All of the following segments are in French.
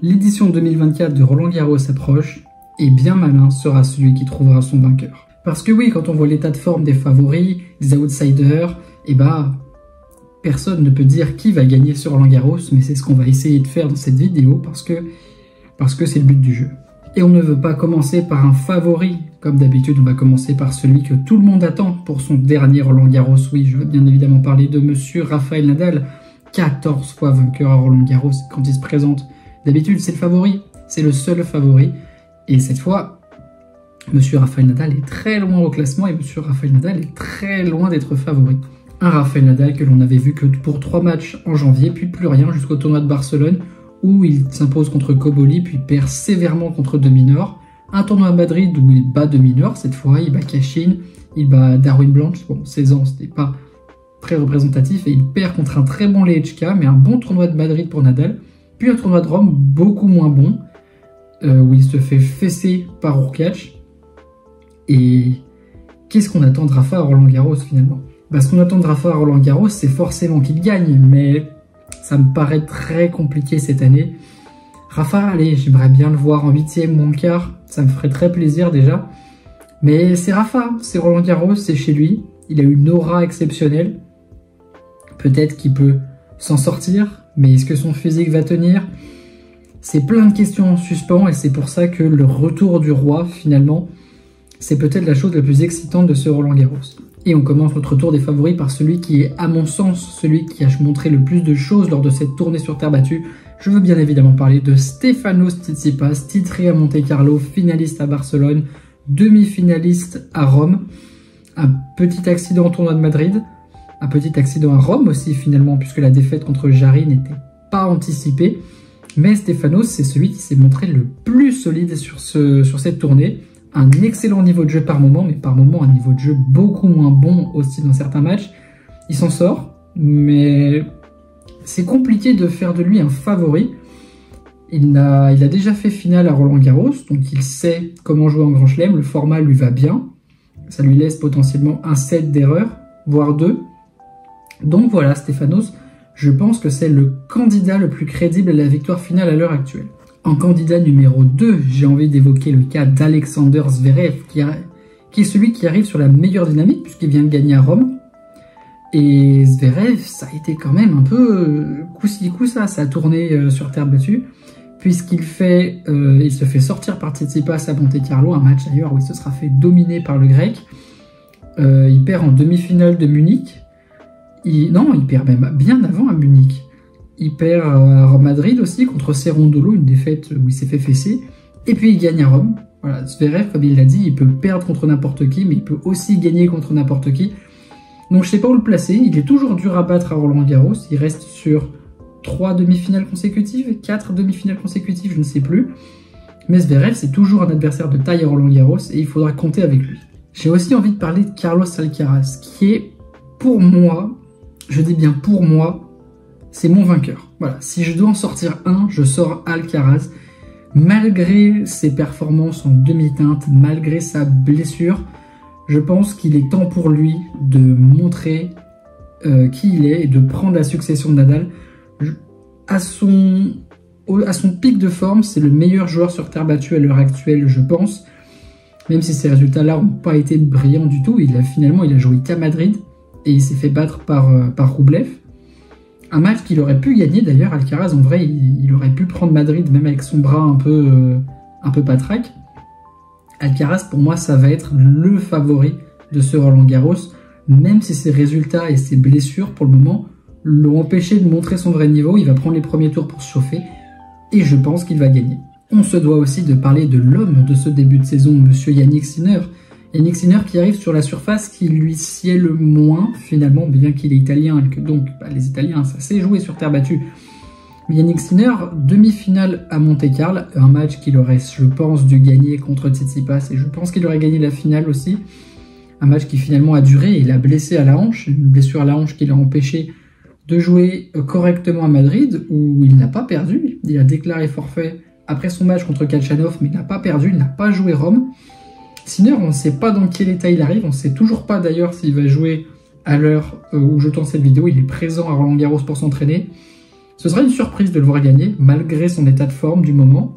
L'édition 2024 de Roland-Garros approche, et bien malin sera celui qui trouvera son vainqueur. Parce que oui, quand on voit l'état de forme des favoris, des outsiders, personne ne peut dire qui va gagner sur Roland-Garros, mais c'est ce qu'on va essayer de faire dans cette vidéo parce que c'est le but du jeu. Et on ne veut pas commencer par un favori. Comme d'habitude, on va commencer par celui que tout le monde attend pour son dernier Roland-Garros. Oui, je veux bien évidemment parler de monsieur Rafael Nadal, 14 fois vainqueur à Roland-Garros. Quand il se présente, d'habitude, c'est le favori. C'est le seul favori. Et cette fois, monsieur Rafael Nadal est très loin au classement et monsieur Rafael Nadal est très loin d'être favori. Un Rafael Nadal que l'on n'avait vu que pour 3 matchs en janvier, puis plus rien jusqu'au tournoi de Barcelone, où il s'impose contre Koboli, puis perd sévèrement contre De Minaur. Un tournoi à Madrid où il bat De Minaur, cette fois, il bat Cachin, il bat Darwin Blanch. Bon, 16 ans, c'était pas très représentatif, et il perd contre un très bon Lehečka, mais un bon tournoi de Madrid pour Nadal. Puis un tournoi de Rome beaucoup moins bon, où il se fait fesser par Hurkacz. Et qu'est-ce qu'on attend de Rafa à Roland-Garros finalement? Ce qu'on attend de Rafa à Roland-Garros, c'est forcément qu'il gagne, mais ça me paraît très compliqué cette année. Rafa, allez, j'aimerais bien le voir en 8e ou en quart, ça me ferait très plaisir déjà. Mais c'est Rafa, c'est Roland-Garros, c'est chez lui, il a une aura exceptionnelle. Peut-être qu'il peut s'en sortir, mais est-ce que son physique va tenir? C'est plein de questions en suspens et c'est pour ça que le retour du roi, finalement, c'est peut-être la chose la plus excitante de ce Roland-Garros. Et on commence notre tour des favoris par celui qui est, à mon sens, celui qui a montré le plus de choses lors de cette tournée sur terre battue. Je veux bien évidemment parler de Stefanos Tsitsipas, titré à Monte-Carlo, finaliste à Barcelone, demi-finaliste à Rome. Un petit accident au tournoi de Madrid, un petit accident à Rome aussi finalement, puisque la défaite contre Jarry n'était pas anticipée. Mais Stefanos, c'est celui qui s'est montré le plus solide sur cette tournée. Un excellent niveau de jeu par moment, mais par moment un niveau de jeu beaucoup moins bon aussi dans certains matchs. Il s'en sort, mais c'est compliqué de faire de lui un favori. Il a déjà fait finale à Roland-Garros, donc il sait comment jouer en Grand Chelem. Le format lui va bien. Ça lui laisse potentiellement un set d'erreur, voire 2. Donc voilà, Stefanos, je pense que c'est le candidat le plus crédible à la victoire finale à l'heure actuelle. En candidat numéro 2, j'ai envie d'évoquer le cas d'Alexander Zverev, qui est celui qui arrive sur la meilleure dynamique, puisqu'il vient de gagner à Rome. Et Zverev, ça a été quand même un peu coup-ci coup-ça, sa tournée sur terre battue, puisqu'il il se fait sortir par Tsitsipas à Monte-Carlo, un match d'ailleurs où il se sera fait dominer par le grec. Il perd en demi-finale de Munich. Non, il perd même bien avant à Munich. Il perd à Madrid aussi contre Cerundolo, une défaite où il s'est fait fesser. Et puis il gagne à Rome. Voilà, Zverev, comme il l'a dit, il peut perdre contre n'importe qui, mais il peut aussi gagner contre n'importe qui. Donc je ne sais pas où le placer. Il est toujours dur à battre à Roland-Garros. Il reste sur 3 demi-finales consécutives, 4 demi-finales consécutives, je ne sais plus. Mais Zverev, c'est toujours un adversaire de taille à Roland-Garros et il faudra compter avec lui. J'ai aussi envie de parler de Carlos Alcaraz, qui est, pour moi, je dis bien pour moi, c'est mon vainqueur. Voilà, si je dois en sortir un, je sors Alcaraz. Malgré ses performances en demi-teinte, malgré sa blessure, je pense qu'il est temps pour lui de montrer qui il est et de prendre la succession de Nadal. À son pic de forme, c'est le meilleur joueur sur terre battue à l'heure actuelle, je pense. Même si ces résultats-là n'ont pas été brillants du tout, il a joué qu'à Madrid et il s'est fait battre par Rublev. Un match qu'il aurait pu gagner d'ailleurs, Alcaraz, en vrai, il aurait pu prendre Madrid, même avec son bras un peu patraque. Alcaraz, pour moi, ça va être le favori de ce Roland-Garros, même si ses résultats et ses blessures, pour le moment, l'ont empêché de montrer son vrai niveau. Il va prendre les premiers tours pour se chauffer, et je pense qu'il va gagner. On se doit aussi de parler de l'homme de ce début de saison, monsieur Jannik Sinner. Jannik Sinner qui arrive sur la surface qui lui sied le moins, finalement, bien qu'il est italien, et que donc les Italiens, ça sait jouer sur terre battue. Mais Jannik Sinner, demi-finale à Monte-Carlo, un match qu'il aurait, je pense, dû gagner contre Tsitsipas, et je pense qu'il aurait gagné la finale aussi. Un match qui finalement a duré, et il a blessé à la hanche, une blessure à la hanche qui l'a empêché de jouer correctement à Madrid, où il n'a pas perdu. Il a déclaré forfait après son match contre Khachanov, mais il n'a pas perdu, il n'a pas joué Rome. Sinner, on ne sait pas dans quel état il arrive, on ne sait toujours pas d'ailleurs s'il va jouer à l'heure où je tourne cette vidéo. Il est présent à Roland-Garros pour s'entraîner. Ce sera une surprise de le voir gagner, malgré son état de forme du moment.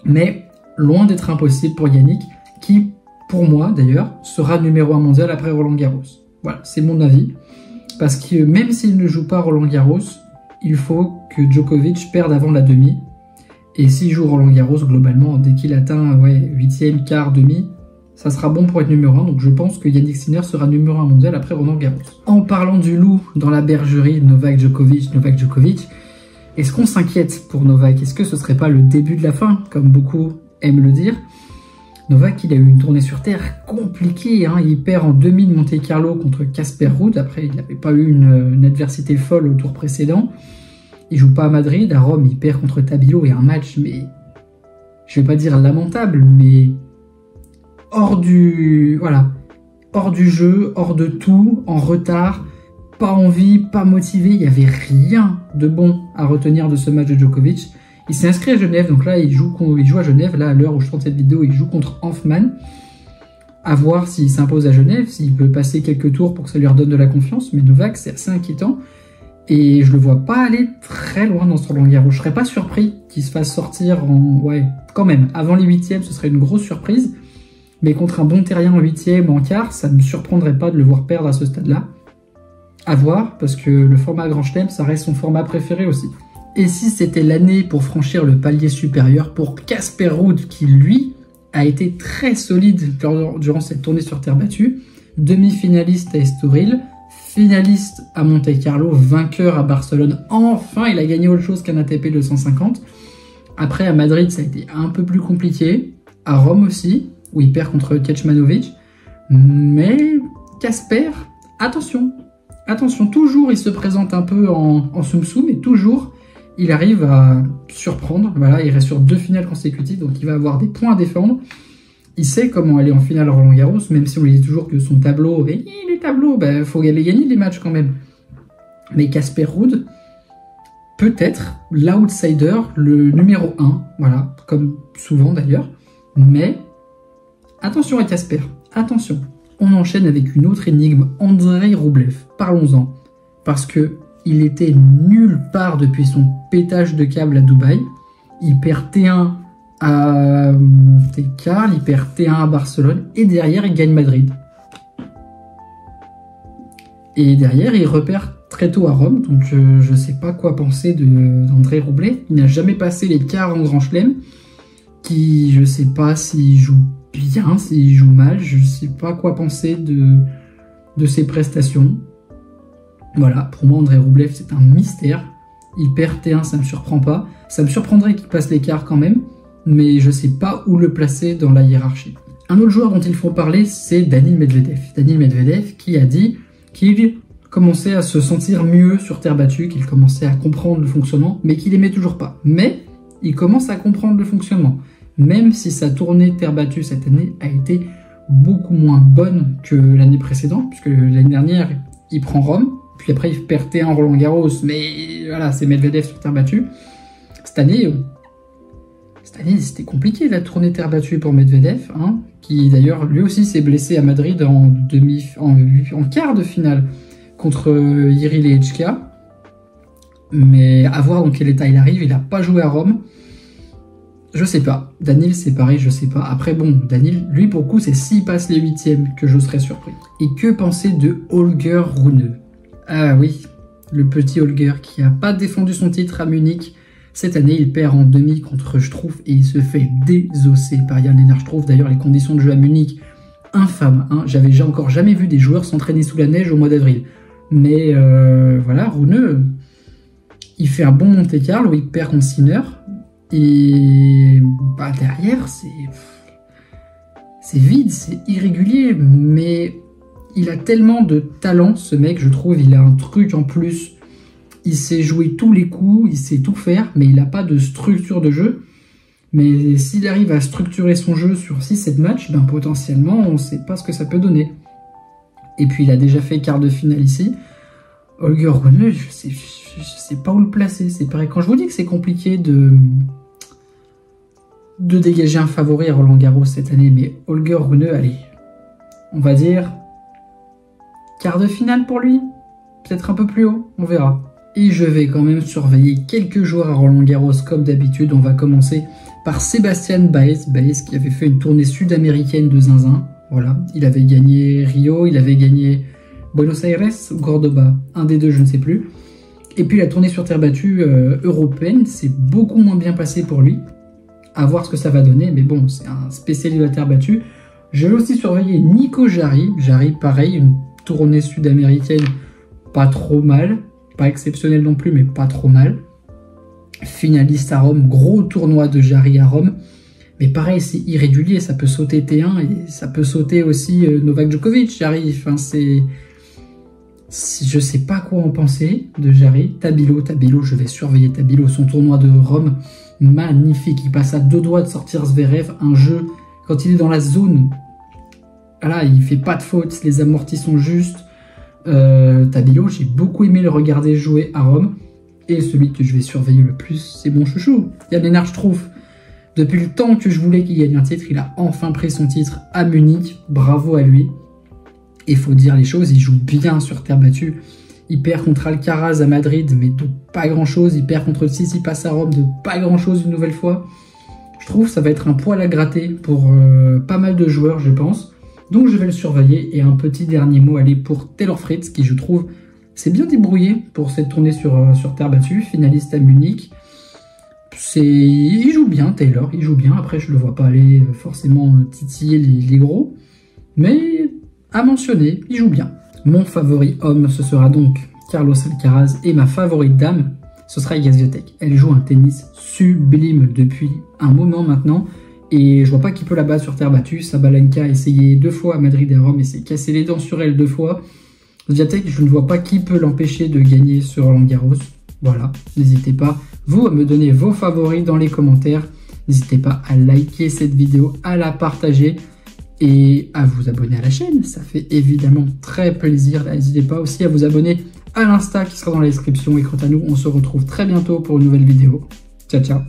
Mais loin d'être impossible pour Yannick, qui, pour moi d'ailleurs, sera numéro 1 mondial après Roland Garros. Voilà, c'est mon avis. Parce que même s'il ne joue pas Roland Garros, il faut que Djokovic perde avant la demi. Et s'il joue Roland Garros, globalement, dès qu'il atteint 8e, quart, demi, ça sera bon pour être numéro 1. Donc je pense que Yannick Sinner sera numéro 1 mondial après Roland Garros. En parlant du loup dans la bergerie, Novak Djokovic, est-ce qu'on s'inquiète pour Novak? Est-ce que ce serait pas le début de la fin, comme beaucoup aiment le dire? Novak, il a eu une tournée sur terre compliquée. Il perd en demi de Monte-Carlo contre Casper Ruud. Après, il n'avait pas eu une adversité folle au tour précédent. Il joue pas à Madrid. À Rome, il perd contre Tabilo et un match, mais je vais pas dire lamentable, mais hors du jeu, hors de tout, en retard, pas envie, pas motivé. Il n'y avait rien de bon à retenir de ce match de Djokovic. Il s'est inscrit à Genève, donc là il joue à Genève. Là, à l'heure où je tourne cette vidéo, il joue contre Hanfmann. À voir s'il s'impose à Genève, s'il peut passer quelques tours pour que ça lui redonne de la confiance. Mais Novak, c'est assez inquiétant. Et je le vois pas aller très loin dans ce Roland Garros. Je serais pas surpris qu'il se fasse sortir quand même. Avant les 8e, ce serait une grosse surprise. Mais contre un bon terrien en 8e ou en quart, ça ne me surprendrait pas de le voir perdre à ce stade-là. À voir, parce que le format Grand Chelem, ça reste son format préféré aussi. Et si c'était l'année pour franchir le palier supérieur pour Casper Ruud, qui lui a été très solide durant cette tournée sur terre battue, demi-finaliste à Estoril, finaliste à Monte-Carlo, vainqueur à Barcelone, enfin il a gagné autre chose qu'un ATP 250. Après à Madrid ça a été un peu plus compliqué, à Rome aussi, où il perd contre Kecmanovic, mais Casper, attention, toujours il se présente un peu en soum-soum, et toujours il arrive à surprendre. Voilà, il reste sur 2 finales consécutives, donc il va avoir des points à défendre. Il sait comment aller en finale Roland Garros, même si on lui dit toujours que son tableau, les tableaux, il faut aller gagner les matchs quand même. Mais Casper Ruud, peut-être l'outsider, le numéro 1, voilà, comme souvent d'ailleurs. Mais attention à Casper, attention. On enchaîne avec une autre énigme, Andrei Roublev. Parlons-en, parce que il était nulle part depuis son pétage de câble à Dubaï. Il perd T1 à Monte-Carlo, il perd T1 à Barcelone, et derrière, il gagne Madrid. Et derrière, il repère très tôt à Rome, donc je ne sais pas quoi penser d'Andrei Roublev. Il n'a jamais passé les quarts en Grand Chelem, qui, je ne sais pas s'il joue bien, s'il joue mal, je ne sais pas quoi penser de ses prestations. Voilà, pour moi, Andrei Roublev, c'est un mystère. Il perd T1, ça ne me surprend pas. Ça me surprendrait qu'il passe l'écart quand même, mais je ne sais pas où le placer dans la hiérarchie. Un autre joueur dont il faut parler, c'est Daniil Medvedev. Daniil Medvedev qui a dit qu'il commençait à se sentir mieux sur terre battue, qu'il commençait à comprendre le fonctionnement, mais qu'il n'aimait toujours pas. Mais il commence à comprendre le fonctionnement, même si sa tournée terre battue cette année a été beaucoup moins bonne que l'année précédente, puisque l'année dernière, il prend Rome, puis après il perd T1 Roland Garros, mais voilà, c'est Medvedev sur terre battue. Cette année, c'était compliqué la tournée terre battue pour Medvedev, qui d'ailleurs lui aussi s'est blessé à Madrid en quart de finale contre Jiří Lehečka. Mais à voir dans quel état il arrive, il n'a pas joué à Rome. Je sais pas. Daniil, c'est pareil, je sais pas. Après, bon, Daniil, lui, pour le coup, c'est s'il passe les 8e que je serais surpris. Et que penser de Holger Rune? Ah oui, le petit Holger qui n'a pas défendu son titre à Munich. Cette année, il perd en demi contre Struff et il se fait désosser par Jan-Lennart Struff. D'ailleurs, les conditions de jeu à Munich, infâmes. J'avais encore jamais vu des joueurs s'entraîner sous la neige au mois d'avril. Mais voilà, Rune, il fait un bon Monte-Carlo où il perd contre Sinner. Et derrière, c'est vide, c'est irrégulier, mais il a tellement de talent, ce mec, je trouve. Il a un truc en plus. Il sait jouer tous les coups, il sait tout faire, mais il n'a pas de structure de jeu. Mais s'il arrive à structurer son jeu sur 6-7 matchs, potentiellement, on ne sait pas ce que ça peut donner. Et puis, il a déjà fait quart de finale ici. Holger Rune, je sais pas où le placer. C'est pareil, quand je vous dis que c'est compliqué de dégager un favori à Roland Garros cette année, mais Holger Rune, allez, on va dire quart de finale pour lui, peut-être un peu plus haut, on verra. Et je vais quand même surveiller quelques joueurs à Roland-Garros comme d'habitude. On va commencer par Sébastien Baez. Baez qui avait fait une tournée sud-américaine de zinzin. Voilà, il avait gagné Rio, il avait gagné Buenos Aires ou Cordoba, un des deux, je ne sais plus. Et puis la tournée sur terre battue européenne, c'est beaucoup moins bien passé pour lui. À voir ce que ça va donner, mais bon, c'est un spécialiste de la terre battue. Je vais aussi surveiller Nico Jarry. Jarry, pareil, une tournée sud-américaine pas trop mal. Pas exceptionnel non plus, mais pas trop mal. Finaliste à Rome, gros tournoi de Jarry à Rome. Mais pareil, c'est irrégulier, ça peut sauter T1 et ça peut sauter aussi Novak Djokovic, Jarry. Enfin, je sais pas quoi en penser de Jarry. Tabilo, je vais surveiller Tabilo, son tournoi de Rome, magnifique. Il passe à 2 doigts de sortir Zverev, un jeu, quand il est dans la zone, voilà, il fait pas de fautes, les amortis sont justes. Tabilo, j'ai beaucoup aimé le regarder jouer à Rome. Et celui que je vais surveiller le plus, c'est mon chouchou, Jan-Lennard Struff. Depuis le temps que je voulais qu'il gagne un titre, il a enfin pris son titre à Munich. Bravo à lui. Et il faut dire les choses, il joue bien sur terre battue. Il perd contre Alcaraz à Madrid, mais de pas grand-chose. Il perd contre Tsitsipas à Rome, de pas grand-chose une nouvelle fois. Je trouve que ça va être un poil à gratter pour pas mal de joueurs, je pense. Donc je vais le surveiller. Et un petit dernier mot, allez, pour Taylor Fritz, qui je trouve s'est bien débrouillé pour cette tournée sur terre battue, finaliste à Munich. Il joue bien, Taylor, il joue bien. Après, je le vois pas aller forcément titiller les gros. Mais à mentionner, il joue bien. Mon favori homme, ce sera donc Carlos Alcaraz. Et ma favorite dame, ce sera Iga Swiatek. Elle joue un tennis sublime depuis un moment maintenant. Et je vois pas qui peut la battre sur terre battue. Sabalenka a essayé 2 fois à Madrid et à Rome et s'est cassé les dents sur elle 2 fois. Swiatek, je ne vois pas qui peut l'empêcher de gagner sur Roland-Garros. Voilà, n'hésitez pas, vous, à me donner vos favoris dans les commentaires. N'hésitez pas à liker cette vidéo, à la partager et à vous abonner à la chaîne. Ça fait évidemment très plaisir. N'hésitez pas aussi à vous abonner à l'Insta qui sera dans la description. Et quant à nous, on se retrouve très bientôt pour une nouvelle vidéo. Ciao, ciao.